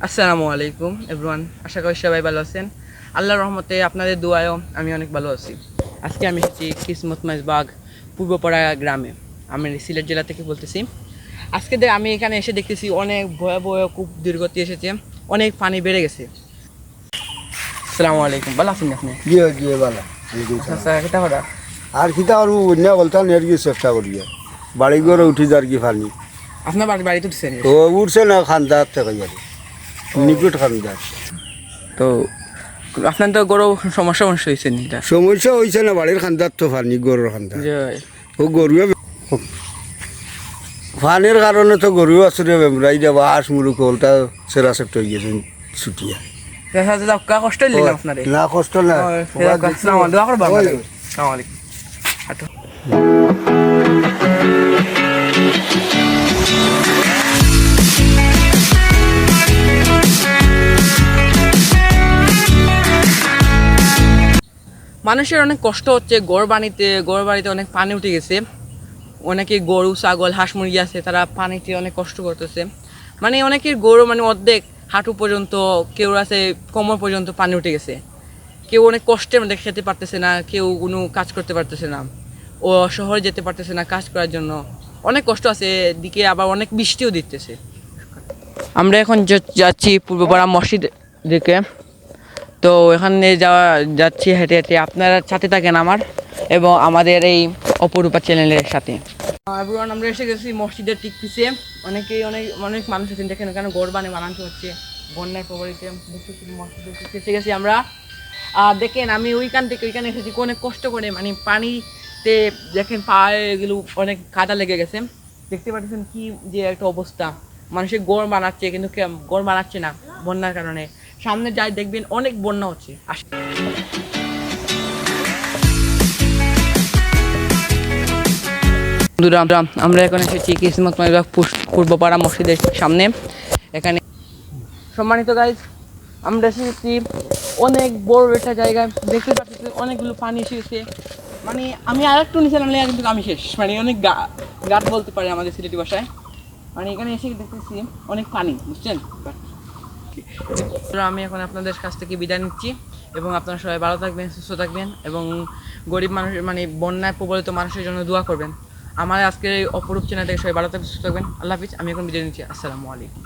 আসসালামু আলাইকুম এভরিওয়ান, আশা করি সবাই ভালো আছেন। আল্লাহর রহমতে আপনাদের দোয়ায়ও আমি অনেক ভালো আছি। আজকে আমি এসেছি কিসমত বাগ পূর্বপাড়া গ্রামে। আমি সিলেট জেলা থেকে বলতেছি। আজকে আমি এখানে এসে দেখতেছি অনেক ভয়াবহ খুব দুর্গতি এসেছে, অনেক পানি বেড়ে গেছে। আসসালামু আলাইকুম, ভালো আছেন আপনি? গিয়ে গিয়ে বালা আচ্ছা, কিতা কথা? আর কিতা আর অন্য বলতাম এর কি চেষ্টা করি বাড়ি ঘরে উঠি যার কি ফানি আপনার বাড়িতে উঠছেন? ও উঠছে না খান্দার থেকে যাবে নিকুট খান্দার তো আপনার তো গরু সমস্যা হয়েছে এটা? সমস্যা হয়েছে না বাড়ির খান্দার তো ফানি গরুর খান্দার যে ও গরুয়ে ফানির কারণে তো গরু আসলে বেমরাই দেওয়া আশ মুরুখ হলটা সেরা সেপ্ট হয়ে গেছে ছুটিয়া কষ্ট দিলাম আপনার। না কষ্ট না দোয়া করবো। আসসালামু আলাইকুম। হাঁটো। মানুষের অনেক কষ্ট হচ্ছে, ঘর বাড়িতে অনেক পানি উঠে গেছে। অনেকে গরু ছাগল হাঁস মুরগি আছে, তারা পানিতে অনেক কষ্ট করতেছে। মানে অনেকের গরু মানে অর্ধেক হাঁটু পর্যন্ত, কেউ আছে কোমর পর্যন্ত পানি উঠে গেছে। কেউ অনেক কষ্টের মধ্যে খেতে পারতেছে না, কেউ কোনো কাজ করতে পারতেছে না, ও শহরে যেতে পারতেছে না কাজ করার জন্য। অনেক কষ্ট আছে, দিকে আবার অনেক বৃষ্টিও দিতেছে। আমরা এখন যাচ্ছি পূর্বপাড়া মসজিদ দিকে। তো এখানে যাচ্ছি হেঁটে হেঁটে। আপনারা সাথে থাকেন আমার এবং আমাদের এই অপরূপা চ্যানেলের সাথে। এভরিওয়ান, আমরা এসে গেছি মসজিদের ঠিক পিছিয়ে। অনেক মানুষ আছেন, দেখেন এখানে গড় বানাতে হচ্ছে বন্যার প্রভাবিত। মসজিদের ঠিক এসে গেছি আমরা। আর দেখেন আমি ওইখানে এসেছি অনেক কষ্ট করে, মানে পানিতে দেখেন পায়ে এগুলো অনেক কাদা লেগে গেছে। দেখতে পাচ্ছেন কি যে একটা অবস্থা। মানুষের গড় বানাচ্ছে কিন্তু গড় বানাচ্ছে না বন্যার কারণে। সামনে যাই দেখবেন অনেক বন্যা হচ্ছে। বন্ধুরা, আমরা এখন এসেছি কিসমত পূর্বপাড়া মসজিদের সামনে। এখানে সম্মানিত গাইজ, আমরা এসেছি অনেক বড় একটা জায়গায়। দেখতে পাচ্ছি অনেকগুলো পানি এসেছে। মানে আমি আর একটু নিচে নামলে কিন্তু আমি শেষ, মানে অনেক গাট বলতে পারে আমাদের সিলেটি ভাষায়। মানে এখানে এসে দেখতেছি অনেক পানি, বুঝছেন? আমি এখন আপনাদের কাছ থেকে বিদায় নিচ্ছি এবং আপনারা সবাই ভালো থাকবেন, সুস্থ থাকবেন এবং গরিব মানুষের মানে বন্যায় প্রবলিত মানুষের জন্য দোয়া করবেন। আমার আজকের এই অপরূপ চ্যানেল থেকে সবাই ভালো থাকবেন, সুস্থ থাকবেন। আল্লাহ হাফিজ। আমি এখন বিদায় নিচ্ছি। আসসালামু আলাইকুম।